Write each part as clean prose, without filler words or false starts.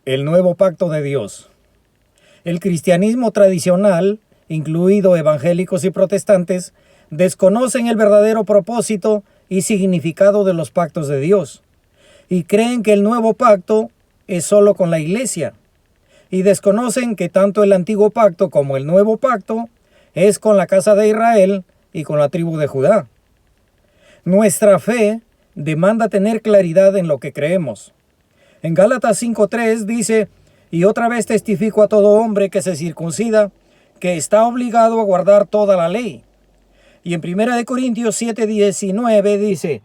El nuevo pacto de Dios. El cristianismo tradicional, incluido evangélicos y protestantes, desconocen el verdadero propósito y significado de los pactos de Dios, y creen que el nuevo pacto es solo con la iglesia, y desconocen que tanto el antiguo pacto como el nuevo pacto es con la casa de Israel y con la tribu de Judá. Nuestra fe demanda tener claridad en lo que creemos. En Gálatas 5:3 dice: y otra vez testifico a todo hombre que se circuncida, que está obligado a guardar toda la ley. Y en 1 Corintios 7:19 dice: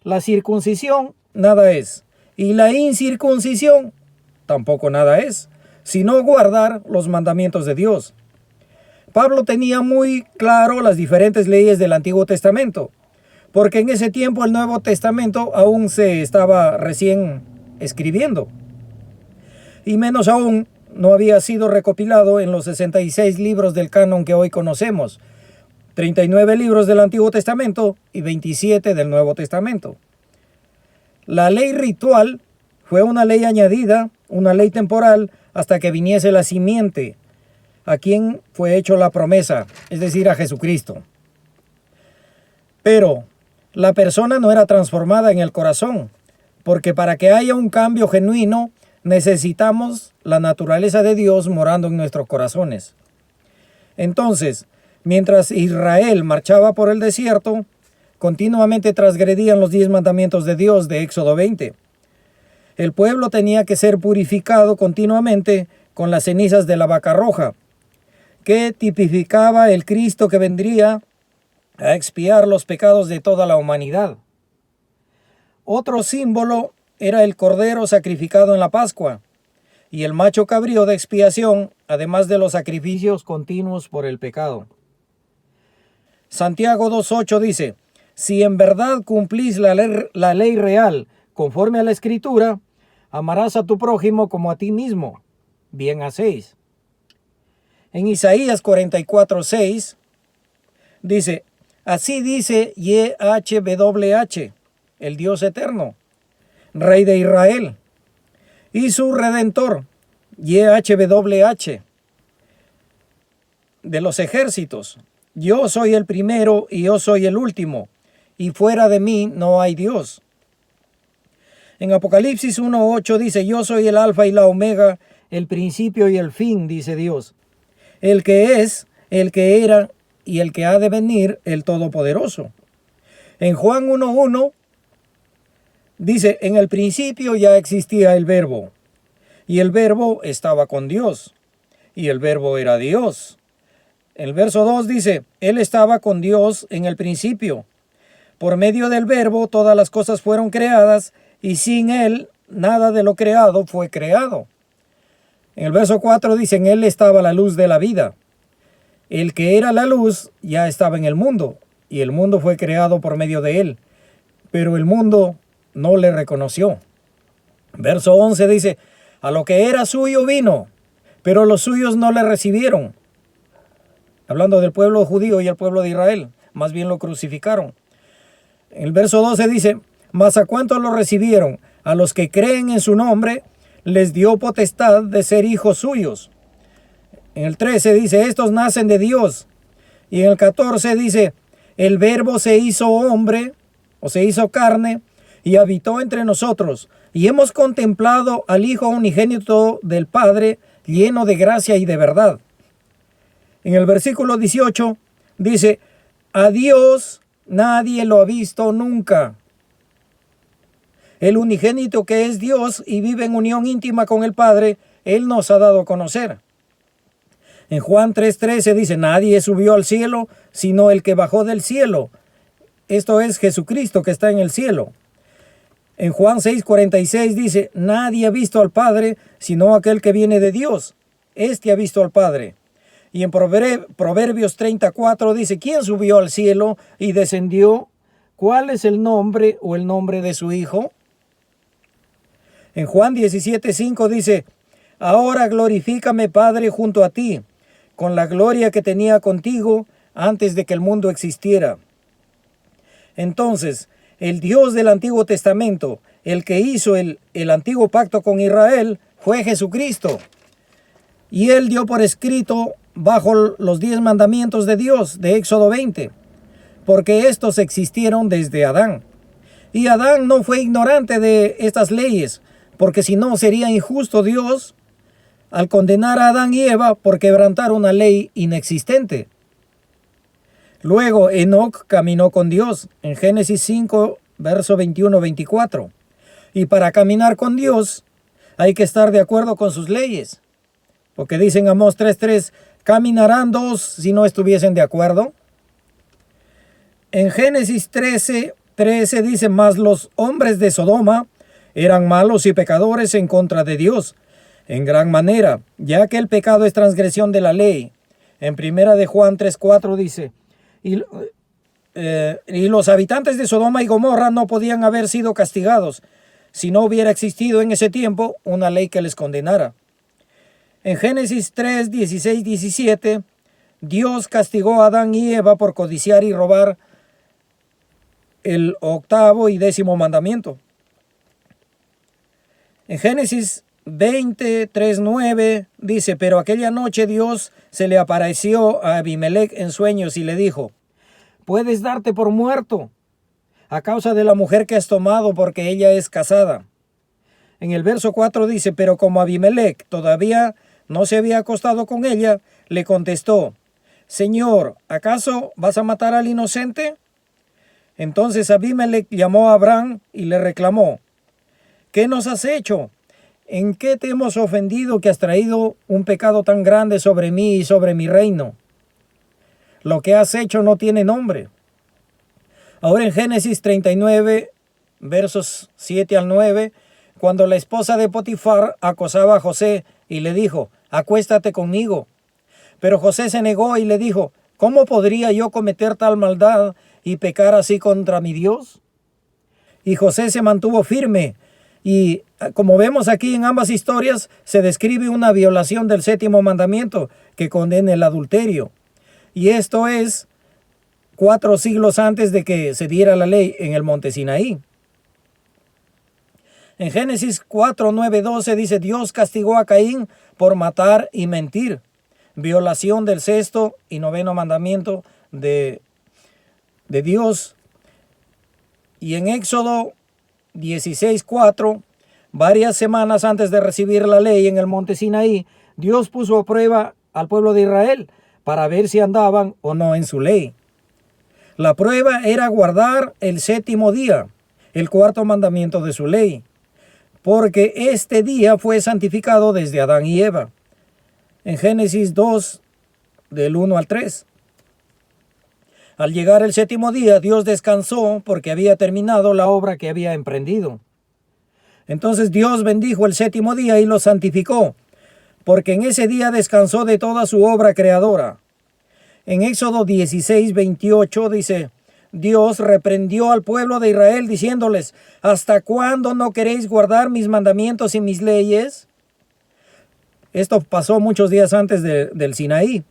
la circuncisión nada es, y la incircuncisión tampoco nada es, sino guardar los mandamientos de Dios. Pablo tenía muy claro las diferentes leyes del Antiguo Testamento, porque en ese tiempo el Nuevo Testamento aún se estaba recién escribiendo. Y menos aún, no había sido recopilado en los 66 libros del canon que hoy conocemos, 39 libros del Antiguo Testamento y 27 del Nuevo Testamento. La ley ritual fue una ley añadida, una ley temporal, hasta que viniese la simiente, a quien fue hecho la promesa, es decir, a Jesucristo. Pero la persona no era transformada en el corazón, porque para que haya un cambio genuino, necesitamos la naturaleza de Dios morando en nuestros corazones. Entonces, mientras Israel marchaba por el desierto, continuamente transgredían los 10 mandamientos de Dios de Éxodo 20. El pueblo tenía que ser purificado continuamente con las cenizas de la vaca roja, que tipificaba el Cristo que vendría a expiar los pecados de toda la humanidad. Otro símbolo era el cordero sacrificado en la Pascua y el macho cabrío de expiación, además de los sacrificios continuos por el pecado. Santiago 2:8 dice: si en verdad cumplís la ley real conforme a la Escritura, amarás a tu prójimo como a ti mismo. Bien hacéis. En Isaías 44:6 dice: así dice YHWH, el Dios eterno, Rey de Israel, y su Redentor, YHWH, de los ejércitos. Yo soy el primero y yo soy el último, y fuera de mí no hay Dios. En Apocalipsis 1:8 dice: yo soy el alfa y la omega, el principio y el fin, dice Dios, el que es, el que era y el que ha de venir, el Todopoderoso. En Juan 1:1 dice: en el principio ya existía el Verbo, y el Verbo estaba con Dios, y el Verbo era Dios. El verso 2 dice: él estaba con Dios en el principio. Por medio del Verbo todas las cosas fueron creadas, y sin él nada de lo creado fue creado. En el verso 4 dice: en él estaba la luz de la vida. El que era la luz ya estaba en el mundo, y el mundo fue creado por medio de él, pero el mundo no le reconoció. Verso 11 dice: a lo que era suyo vino, pero los suyos no le recibieron. Hablando del pueblo judío y el pueblo de Israel, más bien lo crucificaron. El verso 12 dice: mas a cuántos lo recibieron, a los que creen en su nombre, les dio potestad de ser hijos suyos. En el 13 dice: estos nacen de Dios. Y en el 14 dice: el Verbo se hizo hombre, o se hizo carne, y habitó entre nosotros, y hemos contemplado al Hijo unigénito del Padre, lleno de gracia y de verdad. En el versículo 18 dice: a Dios nadie lo ha visto nunca. El unigénito, que es Dios y vive en unión íntima con el Padre, Él nos ha dado a conocer. En Juan 3:13 dice: nadie subió al cielo, sino el que bajó del cielo. Esto es Jesucristo, que está en el cielo. En Juan 6:46 dice: nadie ha visto al Padre, sino aquel que viene de Dios. Este ha visto al Padre. Y en Proverbios 34 dice: ¿quién subió al cielo y descendió? ¿Cuál es el nombre o el nombre de su Hijo? En Juan 17:5 dice: ahora glorifícame, Padre, junto a ti, con la gloria que tenía contigo antes de que el mundo existiera. Entonces, el Dios del Antiguo Testamento, el que hizo el antiguo pacto con Israel, fue Jesucristo. Y él dio por escrito bajo los 10 mandamientos de Dios de Éxodo 20, porque estos existieron desde Adán. Y Adán no fue ignorante de estas leyes, porque si no sería injusto Dios al condenar a Adán y Eva por quebrantar una ley inexistente. Luego Enoc caminó con Dios en Génesis 5, verso 21-24. Y para caminar con Dios hay que estar de acuerdo con sus leyes. Porque dicen Amós 3:3, ¿caminarán dos si no estuviesen de acuerdo? En Génesis 13 dice, mas los hombres de Sodoma eran malos y pecadores en contra de Dios, en gran manera, ya que el pecado es transgresión de la ley. En primera de Juan 3:4 dice, y los habitantes de Sodoma y Gomorra no podían haber sido castigados si no hubiera existido en ese tiempo una ley que les condenara. En Génesis 3, 16, 17, Dios castigó a Adán y Eva por codiciar y robar el 8º y 10º mandamiento. En Génesis 20, 3, 9 dice, pero aquella noche Dios se le apareció a Abimelech en sueños y le dijo, puedes darte por muerto a causa de la mujer que has tomado porque ella es casada. En el verso 4 dice, pero como Abimelech todavía no se había acostado con ella, le contestó, Señor, ¿acaso vas a matar al inocente? Entonces Abimelech llamó a Abraham y le reclamó, ¿qué nos has hecho? ¿En qué te hemos ofendido que has traído un pecado tan grande sobre mí y sobre mi reino? Lo que has hecho no tiene nombre. Ahora en Génesis 39, versos 7 al 9, cuando la esposa de Potifar acosaba a José y le dijo, acuéstate conmigo. Pero José se negó y le dijo, ¿cómo podría yo cometer tal maldad y pecar así contra mi Dios? Y José se mantuvo firme. Y como vemos aquí en ambas historias, se describe una violación del 7º mandamiento que condena el adulterio. Y esto es 4 siglos antes de que se diera la ley en el monte Sinaí. En Génesis 4, 9, 12 dice, Dios castigó a Caín por matar y mentir. Violación del 6º y 9º mandamiento de Dios. Y en Éxodo 16, 4, varias semanas antes de recibir la ley en el monte Sinaí, Dios puso a prueba al pueblo de Israel para ver si andaban o no en su ley. La prueba era guardar el 7º día, el 4º mandamiento de su ley, porque este día fue santificado desde Adán y Eva. En Génesis 2, del 1 al 3. Al llegar el 7º día, Dios descansó porque había terminado la obra que había emprendido. Entonces Dios bendijo el 7º día y lo santificó, porque en ese día descansó de toda su obra creadora. En Éxodo 16, 28 dice, Dios reprendió al pueblo de Israel diciéndoles, ¿hasta cuándo no queréis guardar mis mandamientos y mis leyes? Esto pasó muchos días antes del Sinaí.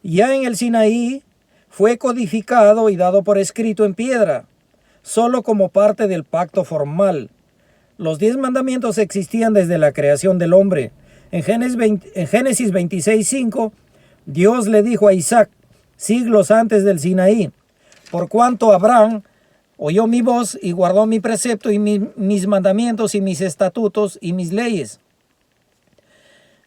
Ya en el Sinaí fue codificado y dado por escrito en piedra, solo como parte del pacto formal. Los 10 mandamientos existían desde la creación del hombre. En Génesis 26, 5, Dios le dijo a Isaac, siglos antes del Sinaí, por cuanto Abraham oyó mi voz y guardó mi precepto y mis mandamientos y mis estatutos y mis leyes.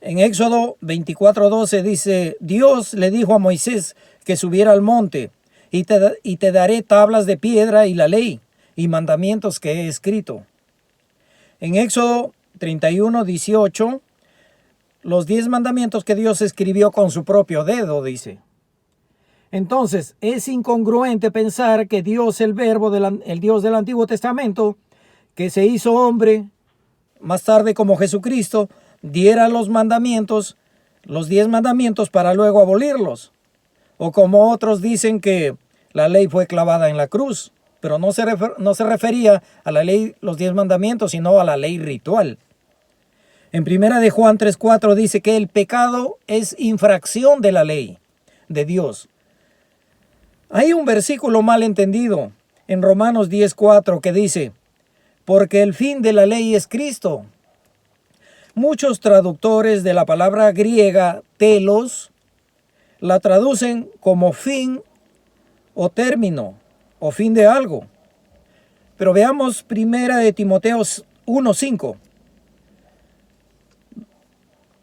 En Éxodo 24:12 dice, Dios le dijo a Moisés que subiera al monte y te daré tablas de piedra y la ley y mandamientos que he escrito. En Éxodo 31:18, los 10 mandamientos que Dios escribió con su propio dedo, dice. Entonces, es incongruente pensar que Dios, el Verbo, el Dios del Antiguo Testamento, que se hizo hombre, más tarde como Jesucristo, diera los mandamientos, los 10 mandamientos para luego abolirlos. O como otros dicen que la ley fue clavada en la cruz, pero no se refería a la ley, los 10 mandamientos, sino a la ley ritual. En primera de Juan 3:4 dice que el pecado es infracción de la ley de Dios. Hay un versículo mal entendido en Romanos 10:4 que dice, porque el fin de la ley es Cristo, Muchos traductores de la palabra griega telos la traducen como fin o término o fin de algo. Pero veamos primera de Timoteo 1:5.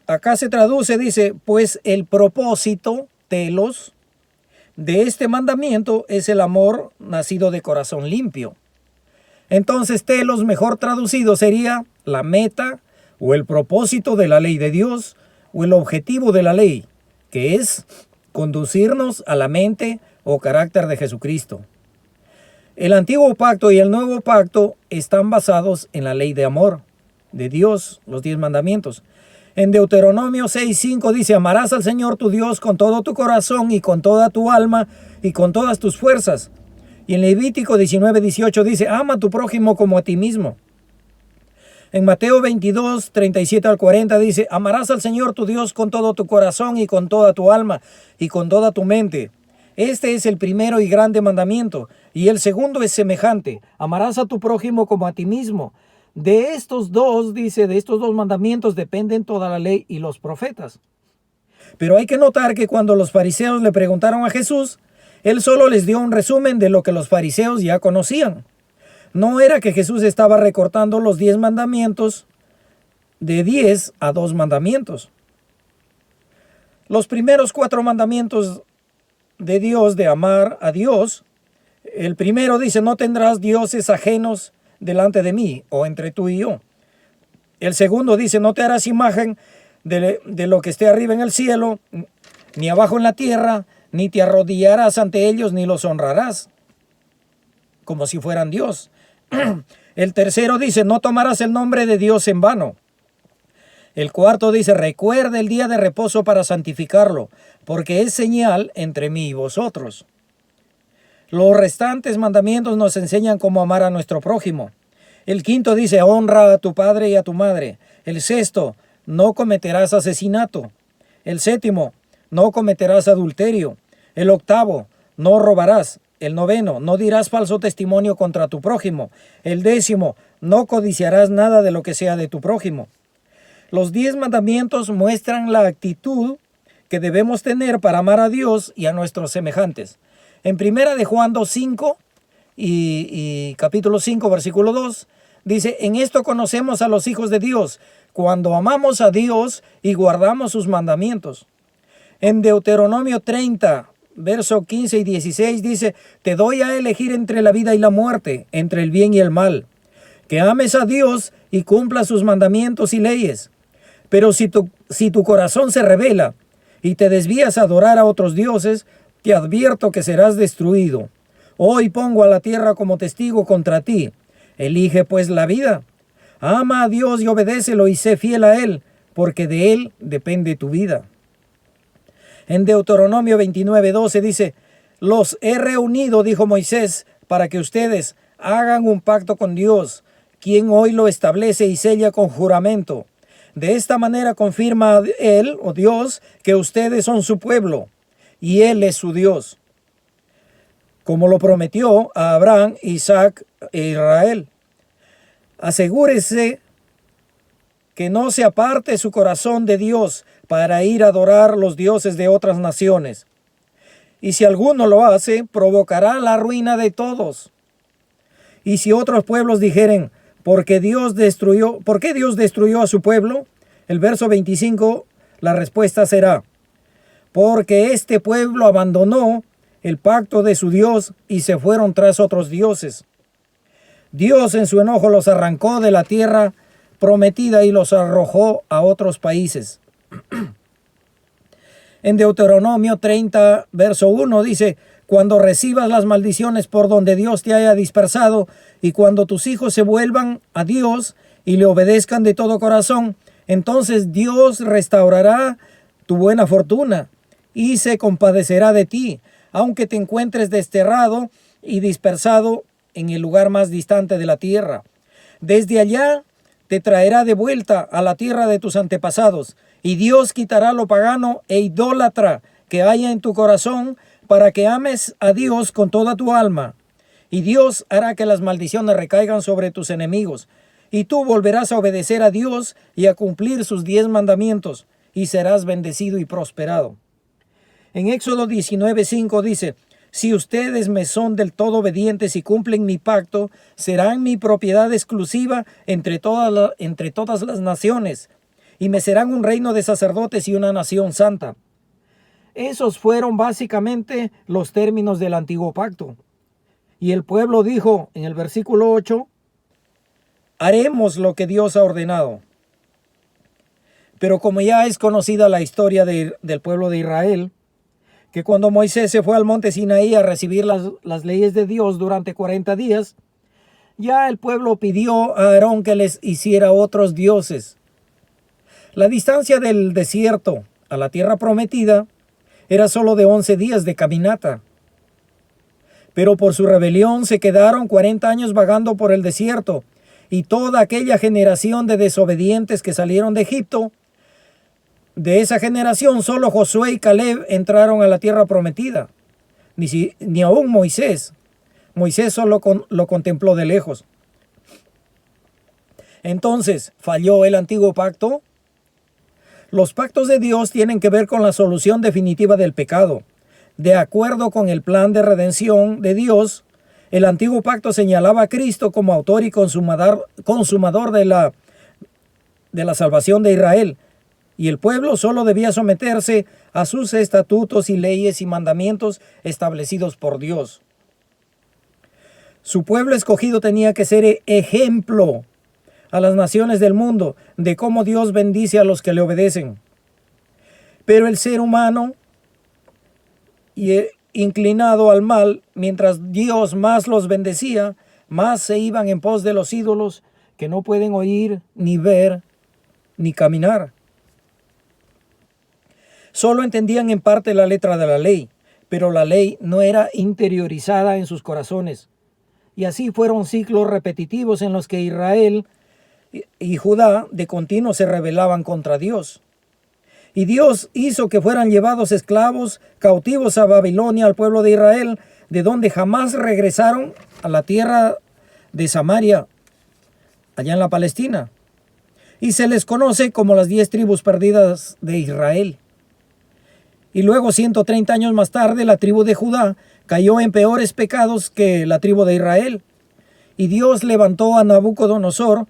Acá se traduce, dice, pues el propósito, telos, de este mandamiento es el amor nacido de corazón limpio. Entonces, telos, mejor traducido, sería la meta o el propósito de la ley de Dios o el objetivo de la ley, que es conducirnos a la mente o carácter de Jesucristo. El antiguo pacto y el nuevo pacto están basados en la ley de amor de Dios, los 10 mandamientos. En Deuteronomio 6:5 dice, amarás al Señor tu Dios con todo tu corazón y con toda tu alma y con todas tus fuerzas. Y en Levítico 19:18 dice, ama a tu prójimo como a ti mismo. En Mateo 22:37 al 40 dice, amarás al Señor tu Dios con todo tu corazón y con toda tu alma y con toda tu mente. Este es el primero y grande mandamiento, y el segundo es semejante, amarás a tu prójimo como a ti mismo. De estos dos, dice, de estos dos mandamientos dependen toda la ley y los profetas. Pero hay que notar que cuando los fariseos le preguntaron a Jesús, él solo les dio un resumen de lo que los fariseos ya conocían. No era que Jesús estaba recortando los 10 mandamientos de 10 a 2 mandamientos. Los primeros 4 mandamientos de Dios, de amar a Dios, el primero dice, no tendrás dioses ajenos delante de mí o entre tú y yo. El segundo dice, no te harás imagen de lo que esté arriba en el cielo, ni abajo en la tierra, ni te arrodillarás ante ellos, ni los honrarás, como si fueran Dios. El tercero dice, no tomarás el nombre de Dios en vano. El cuarto dice, recuerda el día de reposo para santificarlo, porque es señal entre mí y vosotros. Los restantes mandamientos nos enseñan cómo amar a nuestro prójimo. El quinto dice, honra a tu padre y a tu madre. El sexto, no cometerás asesinato. El séptimo, no cometerás adulterio. El octavo, no robarás. El noveno, no dirás falso testimonio contra tu prójimo. El décimo, no codiciarás nada de lo que sea de tu prójimo. Los 10 mandamientos muestran la actitud que debemos tener para amar a Dios y a nuestros semejantes. En primera de Juan 2:5 y capítulo 5, versículo 2, dice, en esto conocemos a los hijos de Dios, cuando amamos a Dios y guardamos sus mandamientos. En Deuteronomio 30, verso 15 y 16 dice, te doy a elegir entre la vida y la muerte, entre el bien y el mal. Que ames a Dios y cumplas sus mandamientos y leyes. Pero si tu corazón se rebela y te desvías a adorar a otros dioses, te advierto que serás destruido. Hoy pongo a la tierra como testigo contra ti. Elige pues la vida. Ama a Dios y obedécelo y sé fiel a Él, porque de Él depende tu vida. En Deuteronomio 29:12 dice, los he reunido, dijo Moisés, para que ustedes hagan un pacto con Dios, quien hoy lo establece y sella con juramento. De esta manera confirma Él, o Dios, que ustedes son su pueblo, y Él es su Dios, como lo prometió a Abraham, Isaac e Israel. Asegúrese que no se aparte su corazón de Dios para ir a adorar los dioses de otras naciones. Y si alguno lo hace, provocará la ruina de todos. Y si otros pueblos dijeren, ¿por qué Dios destruyó a su pueblo? El verso 25, la respuesta será, porque este pueblo abandonó el pacto de su Dios y se fueron tras otros dioses. Dios en su enojo los arrancó de la tierra prometida y los arrojó a otros países. En Deuteronomio 30, verso 1 dice, cuando recibas las maldiciones por donde Dios te haya dispersado y cuando tus hijos se vuelvan a Dios y le obedezcan de todo corazón, entonces Dios restaurará tu buena fortuna y se compadecerá de ti, aunque te encuentres desterrado y dispersado en el lugar más distante de la tierra. Desde allá te traerá de vuelta a la tierra de tus antepasados, y Dios quitará lo pagano e idólatra que haya en tu corazón, para que ames a Dios con toda tu alma. Y Dios hará que las maldiciones recaigan sobre tus enemigos, y tú volverás a obedecer a Dios y a cumplir sus 10 mandamientos, y serás bendecido y prosperado. En Éxodo 19:5 dice: si ustedes me son del todo obedientes y cumplen mi pacto, serán mi propiedad exclusiva entre todas las naciones, y me serán un reino de sacerdotes y una nación santa. Esos fueron básicamente los términos del antiguo pacto. Y el pueblo dijo en el versículo 8: haremos lo que Dios ha ordenado. Pero como ya es conocida la historia del pueblo de Israel, que cuando Moisés se fue al monte Sinaí a recibir las leyes de Dios durante 40 días, ya el pueblo pidió a Aarón que les hiciera otros dioses. La distancia del desierto a la tierra prometida era solo de 11 días de caminata. Pero por su rebelión se quedaron 40 años vagando por el desierto, y toda aquella generación de desobedientes que salieron de Egipto, de esa generación solo Josué y Caleb entraron a la tierra prometida, ni aún Moisés. Moisés solo lo contempló de lejos. Entonces, ¿falló el antiguo pacto? Los pactos de Dios tienen que ver con la solución definitiva del pecado. De acuerdo con el plan de redención de Dios, el antiguo pacto señalaba a Cristo como autor y consumador de la salvación de Israel, y el pueblo solo debía someterse a sus estatutos y leyes y mandamientos establecidos por Dios. Su pueblo escogido tenía que ser ejemplo a las naciones del mundo de cómo Dios bendice a los que le obedecen. Pero el ser humano, inclinado al mal, mientras Dios más los bendecía, más se iban en pos de los ídolos que no pueden oír, ni ver, ni caminar. Solo entendían en parte la letra de la ley, pero la ley no era interiorizada en sus corazones. Y así fueron ciclos repetitivos en los que Israel y Judá de continuo se rebelaban contra Dios. Y Dios hizo que fueran llevados esclavos, cautivos a Babilonia, al pueblo de Israel, de donde jamás regresaron a la tierra de Samaria, allá en la Palestina. Y se les conoce como las 10 tribus perdidas de Israel. Y luego, 130 años más tarde, la tribu de Judá cayó en peores pecados que la tribu de Israel. Y Dios levantó a Nabucodonosor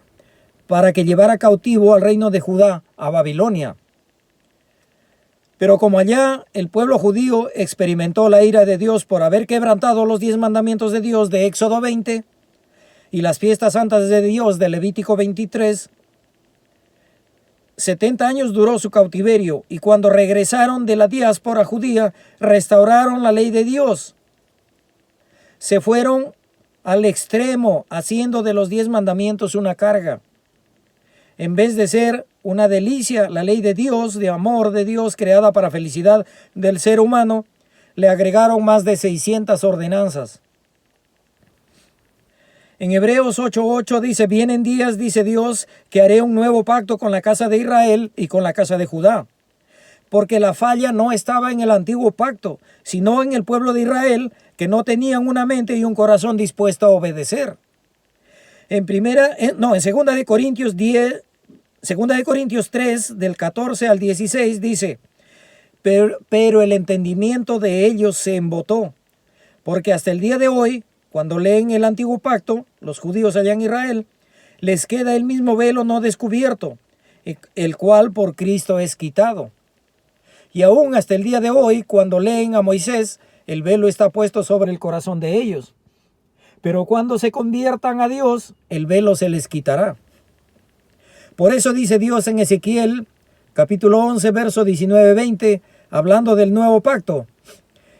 para que llevara cautivo al reino de Judá, a Babilonia. Pero como allá el pueblo judío experimentó la ira de Dios por haber quebrantado los 10 mandamientos de Dios de Éxodo 20 y las fiestas santas de Dios de Levítico 23, 70 años duró su cautiverio, y cuando regresaron de la diáspora judía, restauraron la ley de Dios. Se fueron al extremo, haciendo de los 10 mandamientos una carga. En vez de ser una delicia, la ley de Dios, de amor de Dios, creada para felicidad del ser humano, le agregaron más de 600 ordenanzas. En Hebreos 8:8 dice: vienen días, dice Dios, que haré un nuevo pacto con la casa de Israel y con la casa de Judá. Porque la falla no estaba en el antiguo pacto, sino en el pueblo de Israel, que no tenían una mente y un corazón dispuesto a obedecer. En 2 de Corintios 10, 2 de Corintios 3, del 14 al 16, dice: pero el entendimiento de ellos se embotó, porque hasta el día de hoy, cuando leen el antiguo pacto, los judíos allá en Israel, les queda el mismo velo no descubierto, el cual por Cristo es quitado. Y aún hasta el día de hoy, cuando leen a Moisés, el velo está puesto sobre el corazón de ellos. Pero cuando se conviertan a Dios, el velo se les quitará. Por eso dice Dios en Ezequiel, capítulo 11, verso 19-20, hablando del nuevo pacto: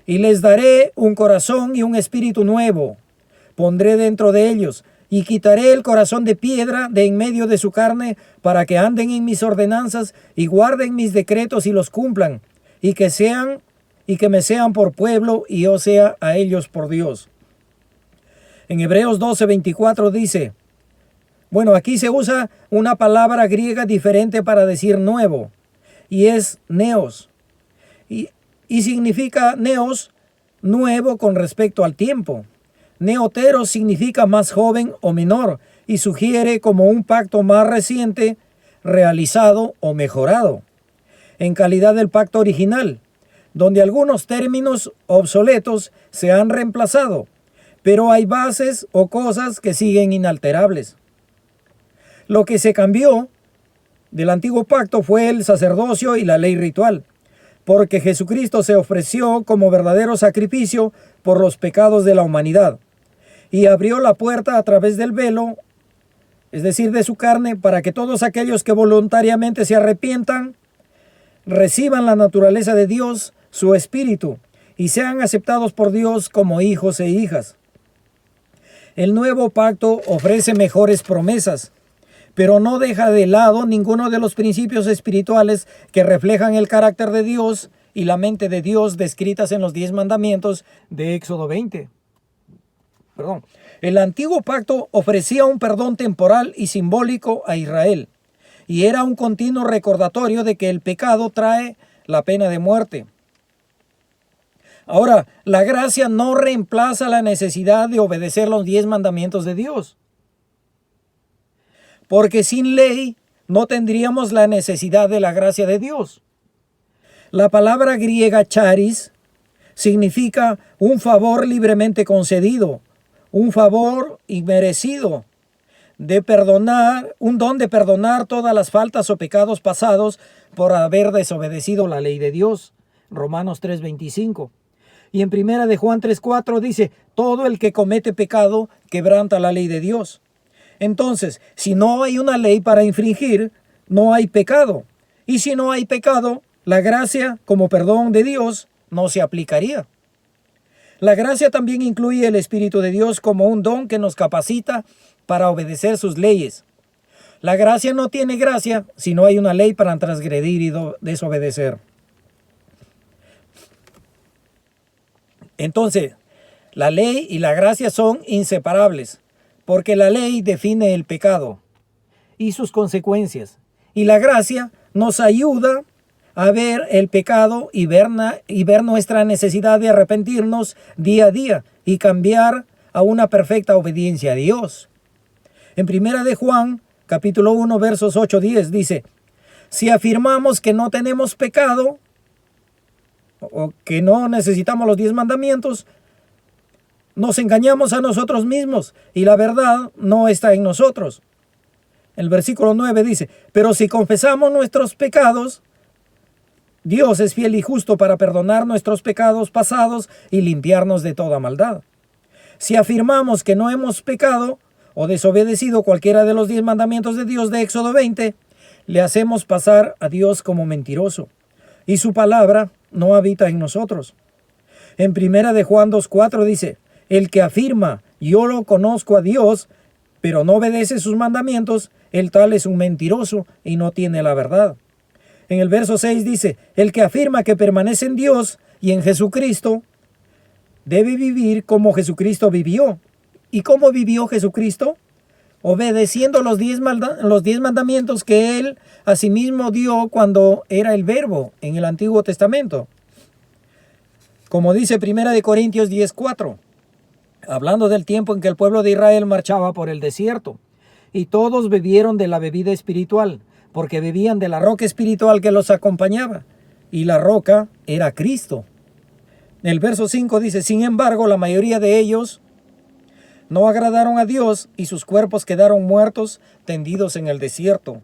y les daré un corazón y un espíritu nuevo, pondré dentro de ellos, y quitaré el corazón de piedra de en medio de su carne, para que anden en mis ordenanzas y guarden mis decretos y los cumplan, y que me sean por pueblo y yo sea a ellos por Dios. En Hebreos 12:24 dice, aquí se usa una palabra griega diferente para decir nuevo, y es neos, y significa neos, nuevo con respecto al tiempo. Neoteros significa más joven o menor, y sugiere como un pacto más reciente, realizado o mejorado, en calidad del pacto original, donde algunos términos obsoletos se han reemplazado, pero hay bases o cosas que siguen inalterables. Lo que se cambió del antiguo pacto fue el sacerdocio y la ley ritual, porque Jesucristo se ofreció como verdadero sacrificio por los pecados de la humanidad y abrió la puerta a través del velo, es decir, de su carne, para que todos aquellos que voluntariamente se arrepientan reciban la naturaleza de Dios, su espíritu, y sean aceptados por Dios como hijos e hijas. El nuevo pacto ofrece mejores promesas, pero no deja de lado ninguno de los principios espirituales que reflejan el carácter de Dios y la mente de Dios descritas en los 10 mandamientos de Éxodo 20. El antiguo pacto ofrecía un perdón temporal y simbólico a Israel, y era un continuo recordatorio de que el pecado trae la pena de muerte. Ahora, la gracia no reemplaza la necesidad de obedecer los 10 mandamientos de Dios, porque sin ley no tendríamos la necesidad de la gracia de Dios. La palabra griega charis significa un favor libremente concedido, un favor inmerecido, de perdonar, un don de perdonar todas las faltas o pecados pasados por haber desobedecido la ley de Dios. Romanos 3:25. Y en primera de Juan 3:4 dice, todo el que comete pecado quebranta la ley de Dios. Entonces, si no hay una ley para infringir, no hay pecado. Y si no hay pecado, la gracia como perdón de Dios no se aplicaría. La gracia también incluye el Espíritu de Dios como un don que nos capacita para obedecer sus leyes. La gracia no tiene gracia si no hay una ley para transgredir y desobedecer. Entonces, la ley y la gracia son inseparables, porque la ley define el pecado y sus consecuencias, y la gracia nos ayuda a ver el pecado y ver nuestra necesidad de arrepentirnos día a día y cambiar a una perfecta obediencia a Dios. En primera de Juan, capítulo 1, versos 8-10 dice, si afirmamos que no tenemos pecado o que no necesitamos los 10 mandamientos, nos engañamos a nosotros mismos y la verdad no está en nosotros. El versículo 9 dice, pero si confesamos nuestros pecados, Dios es fiel y justo para perdonar nuestros pecados pasados y limpiarnos de toda maldad. Si afirmamos que no hemos pecado o desobedecido cualquiera de los 10 mandamientos de Dios de Éxodo 20, le hacemos pasar a Dios como mentiroso, y su palabra no habita en nosotros. En primera de Juan 2:4 dice, el que afirma, yo lo conozco a Dios, pero no obedece sus mandamientos, el tal es un mentiroso y no tiene la verdad. En el verso 6 dice, el que afirma que permanece en Dios y en Jesucristo, debe vivir como Jesucristo vivió. ¿Y cómo vivió Jesucristo? Obedeciendo los 10 mandamientos que Él asimismo dio cuando era el Verbo en el Antiguo Testamento. Como dice 1 Corintios 10:4, hablando del tiempo en que el pueblo de Israel marchaba por el desierto, y todos bebieron de la bebida espiritual, porque bebían de la roca espiritual que los acompañaba, y la roca era Cristo. El verso 5 dice, sin embargo, la mayoría de ellos no agradaron a Dios y sus cuerpos quedaron muertos, tendidos en el desierto.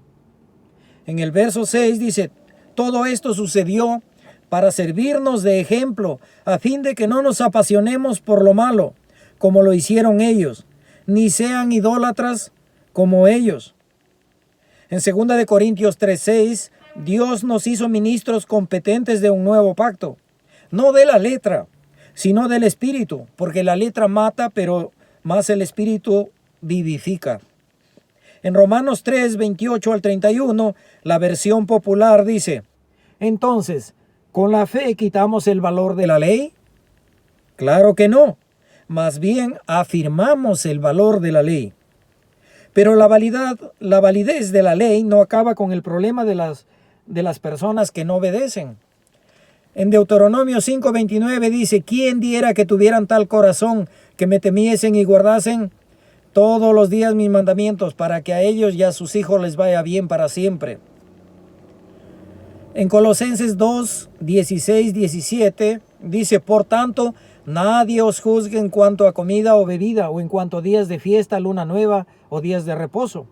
En el verso 6 dice, todo esto sucedió para servirnos de ejemplo, a fin de que no nos apasionemos por lo malo, como lo hicieron ellos, ni sean idólatras como ellos. En 2 Corintios 3:6, Dios nos hizo ministros competentes de un nuevo pacto, no de la letra, sino del Espíritu, porque la letra mata, pero más el Espíritu vivifica. En Romanos 3:28-31, la versión popular dice, entonces, ¿con la fe quitamos el valor de la ley? Claro que no, más bien afirmamos el valor de la ley. Pero la validez de la ley no acaba con el problema de las personas que no obedecen. En Deuteronomio 5:29 dice, ¿quién diera que tuvieran tal corazón que me temiesen y guardasen todos los días mis mandamientos, para que a ellos y a sus hijos les vaya bien para siempre. En Colosenses 2, 16, 17 dice, por tanto, nadie os juzgue en cuanto a comida o bebida, o en cuanto a días de fiesta, luna nueva o días de reposo.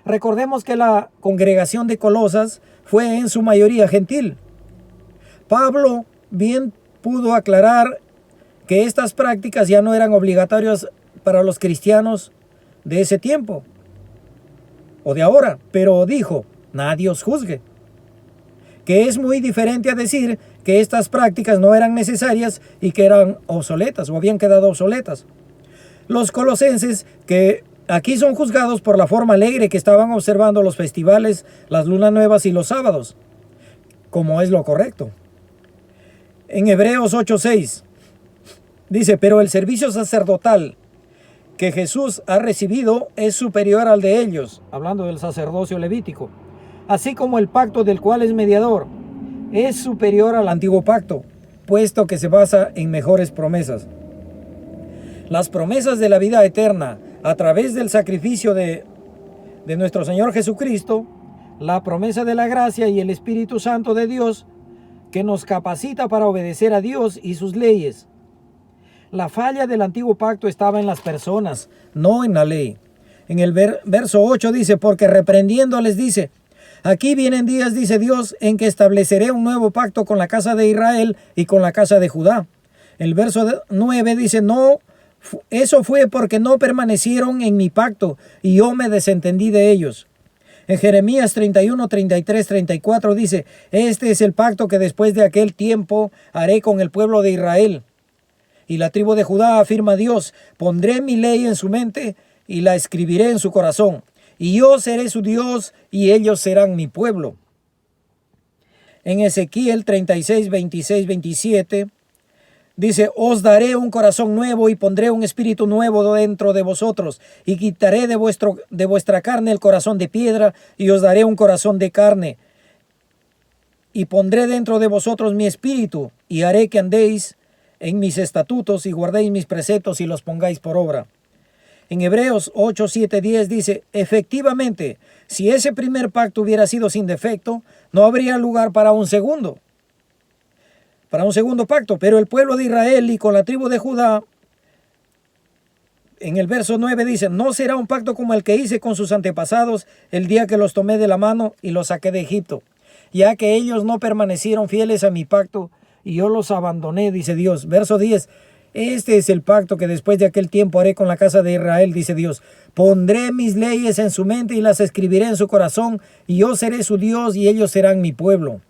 Recordemos que la congregación de Colosas fue en su mayoría gentil. Pablo bien pudo aclarar que estas prácticas ya no eran obligatorias para los cristianos de ese tiempo o de ahora, pero dijo, nadie os juzgue, que es muy diferente a decir que estas prácticas no eran necesarias y que eran obsoletas o habían quedado obsoletas. Los colosenses que aquí son juzgados por la forma alegre que estaban observando los festivales, las lunas nuevas y los sábados, como es lo correcto. En Hebreos 8:6 dice, pero el servicio sacerdotal que Jesús ha recibido es superior al de ellos, hablando del sacerdocio levítico, así como el pacto del cual es mediador, es superior al antiguo pacto, puesto que se basa en mejores promesas. Las promesas de la vida eterna a través del sacrificio de nuestro Señor Jesucristo, la promesa de la gracia y el Espíritu Santo de Dios que nos capacita para obedecer a Dios y sus leyes. La falla del antiguo pacto estaba en las personas, no en la ley. En el verso 8 dice, porque reprendiéndoles dice, aquí vienen días, dice Dios, en que estableceré un nuevo pacto con la casa de Israel y con la casa de Judá. El verso 9 dice, no, eso fue porque no permanecieron en mi pacto y yo me desentendí de ellos. En Jeremías 31, 33, 34 dice, este es el pacto que después de aquel tiempo haré con el pueblo de Israel. Y la tribu de Judá afirma Dios, pondré mi ley en su mente y la escribiré en su corazón. Y yo seré su Dios y ellos serán mi pueblo. En Ezequiel 36, 26, 27 dice, os daré un corazón nuevo y pondré un espíritu nuevo dentro de vosotros y quitaré de vuestra carne el corazón de piedra y os daré un corazón de carne. Y pondré dentro de vosotros mi espíritu y haré que andéis en mis estatutos y guardéis mis preceptos y los pongáis por obra. En Hebreos 8, 7, 10 dice, efectivamente, si ese primer pacto hubiera sido sin defecto, no habría lugar para un segundo pacto, pero el pueblo de Israel y con la tribu de Judá, en el verso 9 dice, no será un pacto como el que hice con sus antepasados el día que los tomé de la mano y los saqué de Egipto, ya que ellos no permanecieron fieles a mi pacto y yo los abandoné, dice Dios. Verso 10, este es el pacto que después de aquel tiempo haré con la casa de Israel, dice Dios. Pondré mis leyes en su mente y las escribiré en su corazón y yo seré su Dios y ellos serán mi pueblo.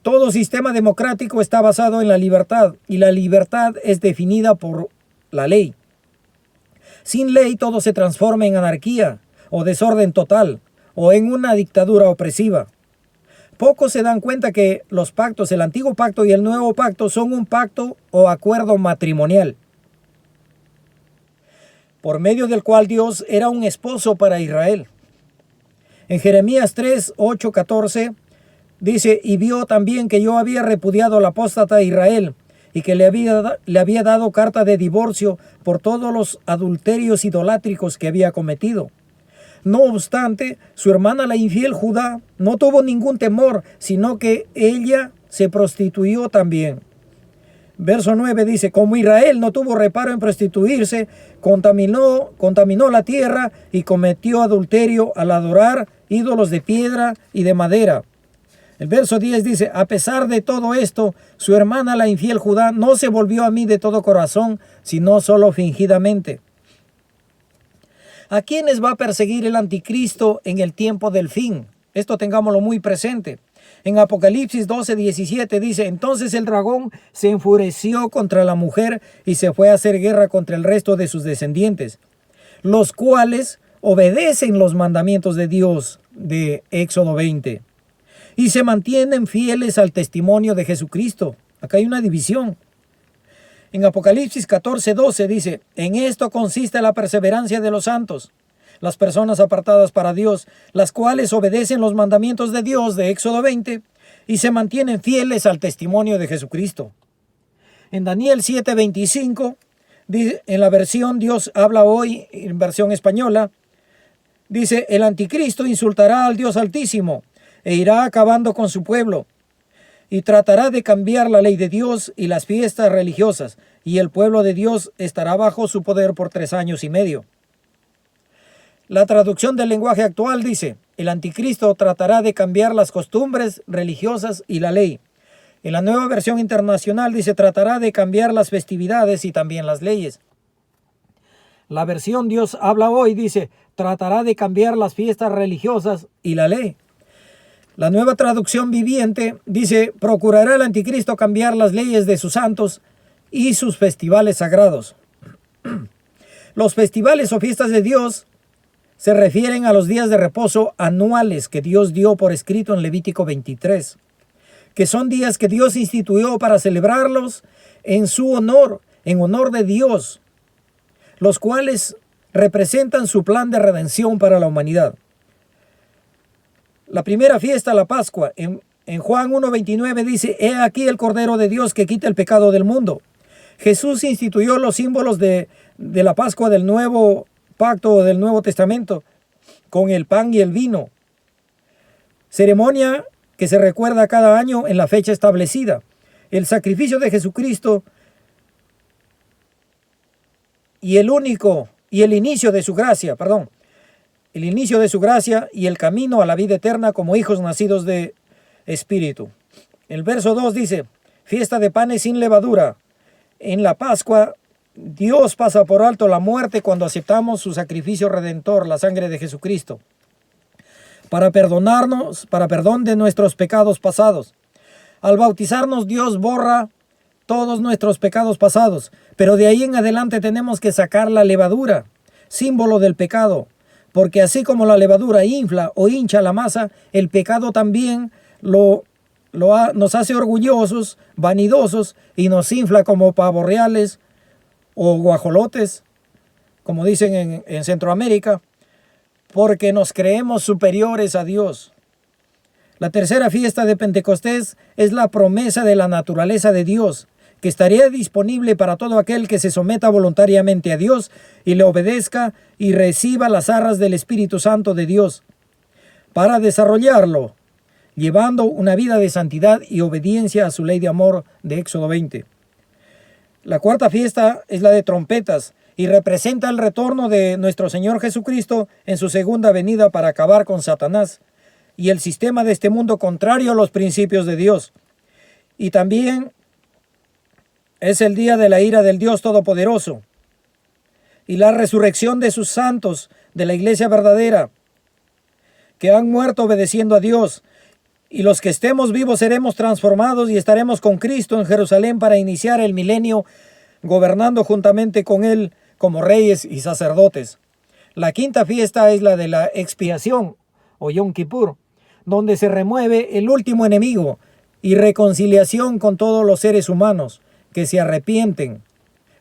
Todo sistema democrático está basado en la libertad y la libertad es definida por la ley. Sin ley todo se transforma en anarquía o desorden total o en una dictadura opresiva. Pocos se dan cuenta que los pactos, el antiguo pacto y el nuevo pacto, son un pacto o acuerdo matrimonial, por medio del cual Dios era un esposo para Israel. En Jeremías 3, 8, 14 dice, y vio también que yo había repudiado al apóstata Israel y que le había dado carta de divorcio por todos los adulterios idolátricos que había cometido. No obstante, su hermana la infiel Judá no tuvo ningún temor, sino que ella se prostituyó también. Verso 9 dice, como Israel no tuvo reparo en prostituirse, contaminó la tierra y cometió adulterio al adorar ídolos de piedra y de madera. El verso 10 dice, a pesar de todo esto, su hermana la infiel Judá no se volvió a mí de todo corazón, sino solo fingidamente. ¿A quiénes va a perseguir el anticristo en el tiempo del fin? Esto tengámoslo muy presente. En Apocalipsis 12, 17 dice, entonces el dragón se enfureció contra la mujer y se fue a hacer guerra contra el resto de sus descendientes, los cuales obedecen los mandamientos de Dios de Éxodo 20 y se mantienen fieles al testimonio de Jesucristo. Acá hay una división. En Apocalipsis 14, 12 dice, en esto consiste la perseverancia de los santos, las personas apartadas para Dios, las cuales obedecen los mandamientos de Dios de Éxodo 20 y se mantienen fieles al testimonio de Jesucristo. En Daniel 7, 25 En la versión Dios habla hoy, en versión española, dice: el anticristo insultará al Dios Altísimo e irá acabando con su pueblo, y tratará de cambiar la ley de Dios y las fiestas religiosas, y el pueblo de Dios estará bajo su poder por 3 años y medio. La traducción del lenguaje actual dice: el anticristo tratará de cambiar las costumbres religiosas y la ley. En la nueva versión internacional dice: tratará de cambiar las festividades y también las leyes. La versión Dios habla hoy dice: tratará de cambiar las fiestas religiosas y la ley. La nueva traducción viviente dice: procurará el anticristo cambiar las leyes de sus santos y sus festivales sagrados. Los festivales o fiestas de Dios se refieren a los días de reposo anuales que Dios dio por escrito en Levítico 23, que son días que Dios instituyó para celebrarlos en su honor, en honor de Dios, los cuales representan su plan de redención para la humanidad. La primera fiesta, la Pascua, en Juan 1:29 dice: he aquí el Cordero de Dios que quita el pecado del mundo. Jesús instituyó los símbolos de la Pascua del Nuevo Pacto o del Nuevo Testamento con el pan y el vino, ceremonia que se recuerda cada año en la fecha establecida. El sacrificio de Jesucristo y el inicio de su gracia, el inicio de su gracia y el camino a la vida eterna como hijos nacidos de Espíritu. El verso 2 dice: fiesta de panes sin levadura. En la Pascua, Dios pasa por alto la muerte cuando aceptamos su sacrificio redentor, la sangre de Jesucristo, para perdonarnos, para perdón de nuestros pecados pasados. Al bautizarnos, Dios borra todos nuestros pecados pasados, pero de ahí en adelante tenemos que sacar la levadura, símbolo del pecado, porque así como la levadura infla o hincha la masa, el pecado también nos hace orgullosos, vanidosos, y nos infla como pavos reales o guajolotes, como dicen en Centroamérica, porque nos creemos superiores a Dios. La tercera fiesta de Pentecostés es la promesa de la naturaleza de Dios, que estaría disponible para todo aquel que se someta voluntariamente a Dios y le obedezca y reciba las arras del Espíritu Santo de Dios, para desarrollarlo, llevando una vida de santidad y obediencia a su ley de amor de Éxodo 20. La cuarta fiesta es la de trompetas y representa el retorno de nuestro Señor Jesucristo en su segunda venida para acabar con Satanás y el sistema de este mundo contrario a los principios de Dios. Y también es el día de la ira del Dios Todopoderoso y la resurrección de sus santos de la iglesia verdadera que han muerto obedeciendo a Dios. Y los que estemos vivos seremos transformados y estaremos con Cristo en Jerusalén para iniciar el milenio, gobernando juntamente con Él como reyes y sacerdotes. La quinta fiesta es la de la expiación o Yom Kippur, donde se remueve el último enemigo y reconciliación con todos los seres humanos que se arrepienten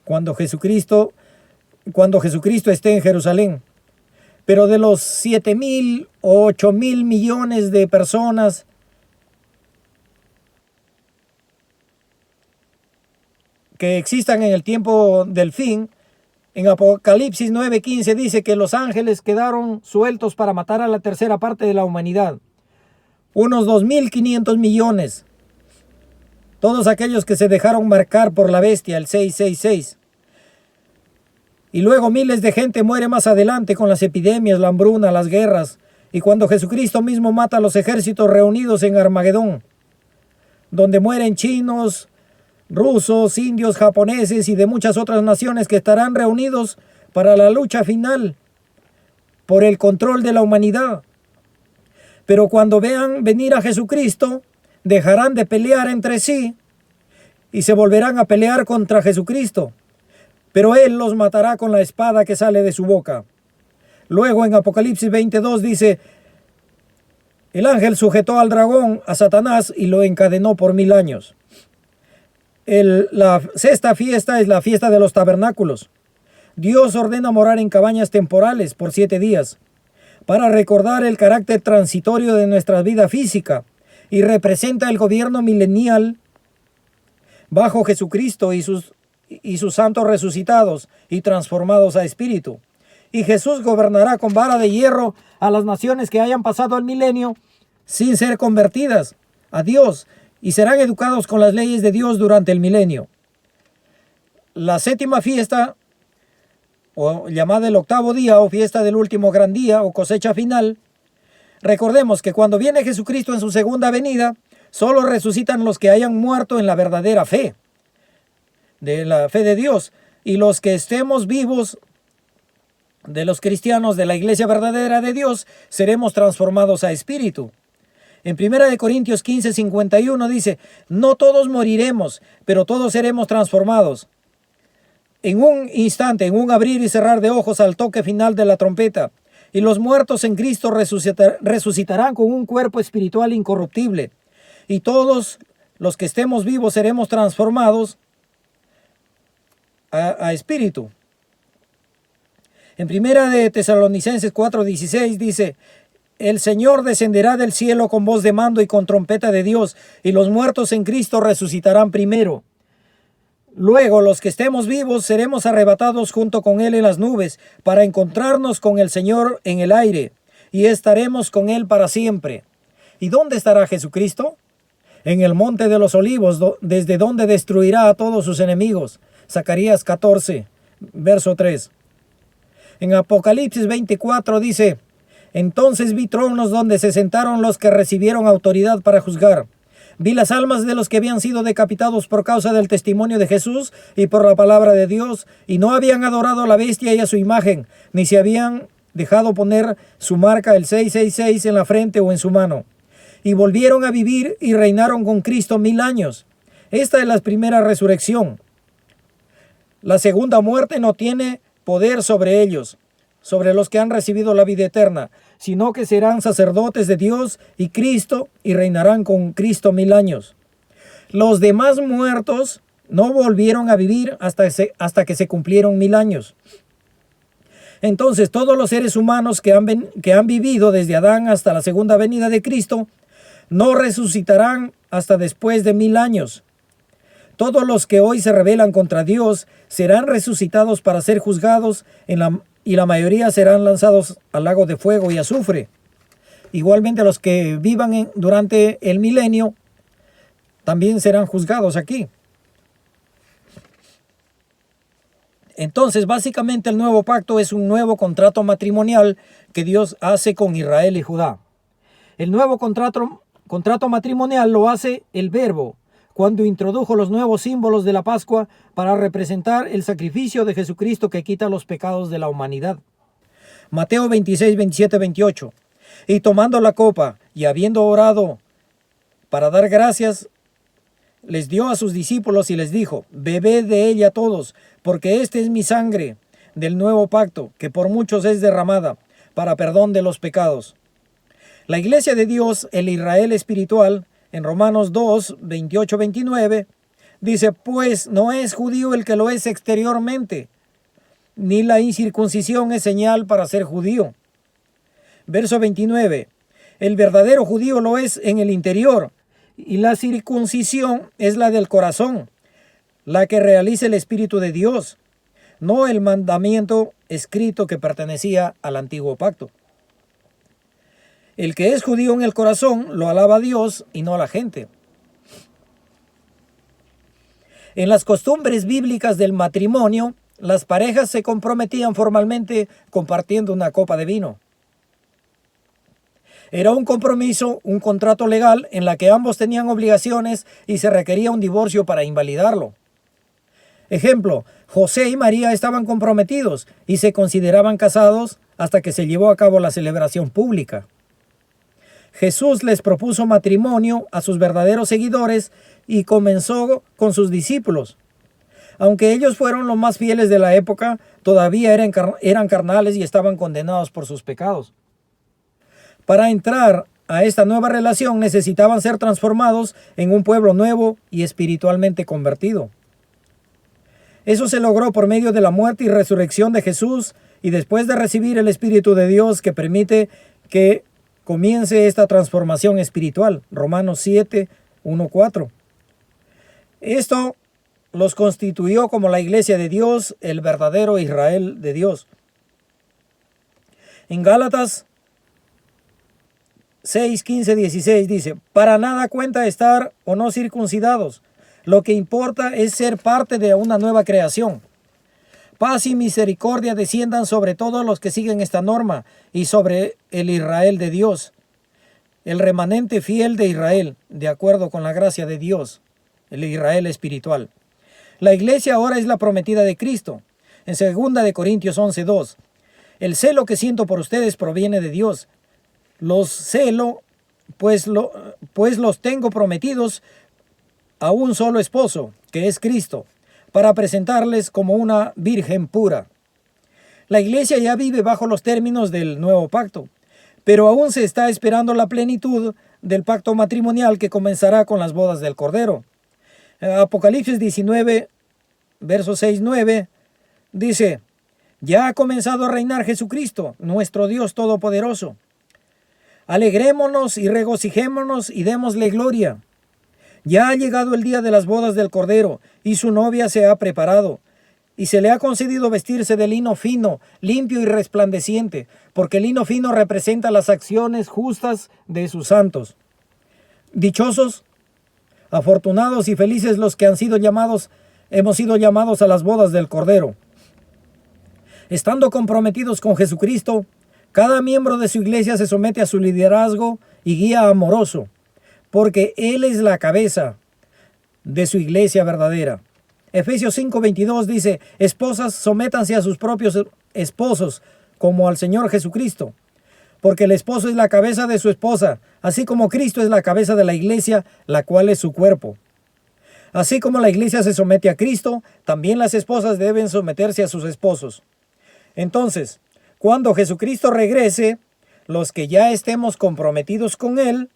cuando Jesucristo esté en Jerusalén. Pero de los 7,000 o 8,000 millones de personas que existan en el tiempo del fin, en Apocalipsis 9:15 dice que los ángeles quedaron sueltos para matar a la tercera parte de la humanidad. Unos 2,500 millones. Todos aquellos que se dejaron marcar por la bestia, el 666. Y luego miles de gente muere más adelante con las epidemias, la hambruna, las guerras. Y cuando Jesucristo mismo mata a los ejércitos reunidos en Armagedón, donde mueren chinos, rusos, indios, japoneses y de muchas otras naciones que estarán reunidos para la lucha final por el control de la humanidad. Pero cuando vean venir a Jesucristo, dejarán de pelear entre sí y se volverán a pelear contra Jesucristo. Pero Él los matará con la espada que sale de su boca. Luego en Apocalipsis 22 dice: el ángel sujetó al dragón, a Satanás, y lo encadenó por 1000 años. La sexta fiesta es la fiesta de los tabernáculos. Dios ordena morar en cabañas temporales por 7 días para recordar el carácter transitorio de nuestra vida física y representa el gobierno milenial bajo Jesucristo y sus y sus santos resucitados y transformados a espíritu. Y Jesús gobernará con vara de hierro a las naciones que hayan pasado el milenio sin ser convertidas a Dios y serán educados con las leyes de Dios durante el milenio. La séptima fiesta, o llamada el octavo día o fiesta del último gran día o cosecha final, recordemos que cuando viene Jesucristo en su segunda venida, solo resucitan los que hayan muerto en la verdadera fe, de la fe de Dios, y los que estemos vivos de los cristianos de la iglesia verdadera de Dios, seremos transformados a espíritu. En 1 Corintios 15:51 dice, no todos moriremos, pero todos seremos transformados. En un instante, en un abrir y cerrar de ojos al toque final de la trompeta, y los muertos en Cristo resucitarán con un cuerpo espiritual incorruptible, y todos los que estemos vivos seremos transformados a espíritu. En 1 Tesalonicenses 4:16 dice, el Señor descenderá del cielo con voz de mando y con trompeta de Dios, y los muertos en Cristo resucitarán primero. Luego los que estemos vivos seremos arrebatados junto con Él en las nubes, para encontrarnos con el Señor en el aire, y estaremos con Él para siempre. ¿Y dónde estará Jesucristo? En el monte de los olivos, desde donde destruirá a todos sus enemigos. Zacarías 14, verso 3. En Apocalipsis 24 dice, entonces vi tronos donde se sentaron los que recibieron autoridad para juzgar. Vi las almas de los que habían sido decapitados por causa del testimonio de Jesús y por la palabra de Dios, y no habían adorado a la bestia y a su imagen, ni se habían dejado poner su marca, el 666, en la frente o en su mano. Y volvieron a vivir y reinaron con Cristo 1000 años. Esta es la primera resurrección. La segunda muerte no tiene poder sobre ellos, sobre los que han recibido la vida eterna, sino que serán sacerdotes de Dios y Cristo y reinarán con Cristo 1000 años. Los demás muertos no volvieron a vivir hasta que se cumplieron 1000 años. Entonces todos los seres humanos que han vivido desde Adán hasta la segunda venida de Cristo no resucitarán hasta después de 1000 años. Todos los que hoy se rebelan contra Dios serán resucitados para ser juzgados y la mayoría serán lanzados al lago de fuego y azufre. Igualmente los que vivan durante el milenio también serán juzgados aquí. Entonces, básicamente el nuevo pacto es un nuevo contrato matrimonial que Dios hace con Israel y Judá. El nuevo contrato matrimonial lo hace el Verbo, cuando introdujo los nuevos símbolos de la Pascua para representar el sacrificio de Jesucristo que quita los pecados de la humanidad. Mateo 26, 27, 28. Y tomando la copa y habiendo orado para dar gracias, les dio a sus discípulos y les dijo, bebed de ella todos, porque esta es mi sangre del nuevo pacto, que por muchos es derramada para perdón de los pecados. La iglesia de Dios, el Israel espiritual, en Romanos 2, 28, 29, dice, pues no es judío el que lo es exteriormente, ni la incircuncisión es señal para ser judío. Verso 29, el verdadero judío lo es en el interior, y la circuncisión es la del corazón, la que realiza el Espíritu de Dios, no el mandamiento escrito que pertenecía al antiguo pacto. El que es judío en el corazón lo alaba a Dios y no a la gente. En las costumbres bíblicas del matrimonio, las parejas se comprometían formalmente compartiendo una copa de vino. Era un compromiso, un contrato legal en la que ambos tenían obligaciones y se requería un divorcio para invalidarlo. Ejemplo, José y María estaban comprometidos y se consideraban casados hasta que se llevó a cabo la celebración pública. Jesús les propuso matrimonio a sus verdaderos seguidores y comenzó con sus discípulos. Aunque ellos fueron los más fieles de la época, todavía eran carnales y estaban condenados por sus pecados. Para entrar a esta nueva relación necesitaban ser transformados en un pueblo nuevo y espiritualmente convertido. Eso se logró por medio de la muerte y resurrección de Jesús y después de recibir el Espíritu de Dios que permite que comience esta transformación espiritual. Romanos 7, 1, 4. Esto los constituyó como la iglesia de Dios, el verdadero Israel de Dios. En Gálatas 6, 15, 16 dice, para nada cuenta estar o no circuncidados. Lo que importa es ser parte de una nueva creación. Paz y misericordia desciendan sobre todos los que siguen esta norma y sobre el Israel de Dios, el remanente fiel de Israel, de acuerdo con la gracia de Dios, el Israel espiritual. La iglesia ahora es la prometida de Cristo. En 2 Corintios 11:2, el celo que siento por ustedes proviene de Dios. Los celo, pues los tengo prometidos a un solo esposo, que es Cristo, para presentarles como una virgen pura. La iglesia ya vive bajo los términos del nuevo pacto, pero aún se está esperando la plenitud del pacto matrimonial que comenzará con las bodas del Cordero. Apocalipsis 19, versos 6-9, dice, ya ha comenzado a reinar Jesucristo, nuestro Dios Todopoderoso. Alegrémonos y regocijémonos y démosle gloria. Ya ha llegado el día de las bodas del Cordero, y su novia se ha preparado, y se le ha concedido vestirse de lino fino, limpio y resplandeciente, porque el lino fino representa las acciones justas de sus santos. Dichosos, afortunados y felices los que hemos sido llamados a las bodas del Cordero. Estando comprometidos con Jesucristo, cada miembro de su iglesia se somete a su liderazgo y guía amoroso, porque Él es la cabeza de su iglesia verdadera. Efesios 5:22 dice, esposas, sométanse a sus propios esposos, como al Señor Jesucristo, porque el esposo es la cabeza de su esposa, así como Cristo es la cabeza de la iglesia, la cual es su cuerpo. Así como la iglesia se somete a Cristo, también las esposas deben someterse a sus esposos. Entonces, cuando Jesucristo regrese, los que ya estemos comprometidos con Él,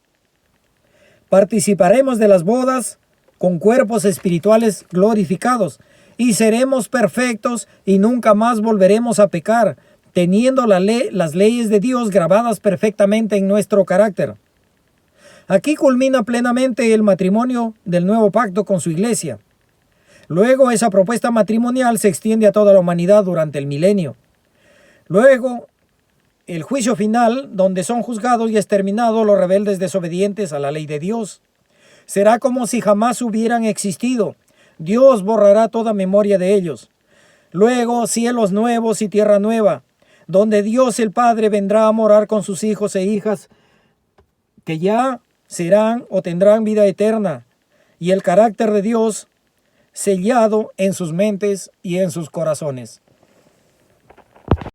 participaremos de las bodas con cuerpos espirituales glorificados y seremos perfectos y nunca más volveremos a pecar, teniendo las leyes de Dios grabadas perfectamente en nuestro carácter. Aquí culmina plenamente el matrimonio del nuevo pacto con su iglesia. Luego esa propuesta matrimonial se extiende a toda la humanidad durante el milenio. Luego, el juicio final, donde son juzgados y exterminados los rebeldes desobedientes a la ley de Dios. Será como si jamás hubieran existido. Dios borrará toda memoria de ellos. Luego, cielos nuevos y tierra nueva, donde Dios el Padre vendrá a morar con sus hijos e hijas, que ya serán o tendrán vida eterna, y el carácter de Dios sellado en sus mentes y en sus corazones.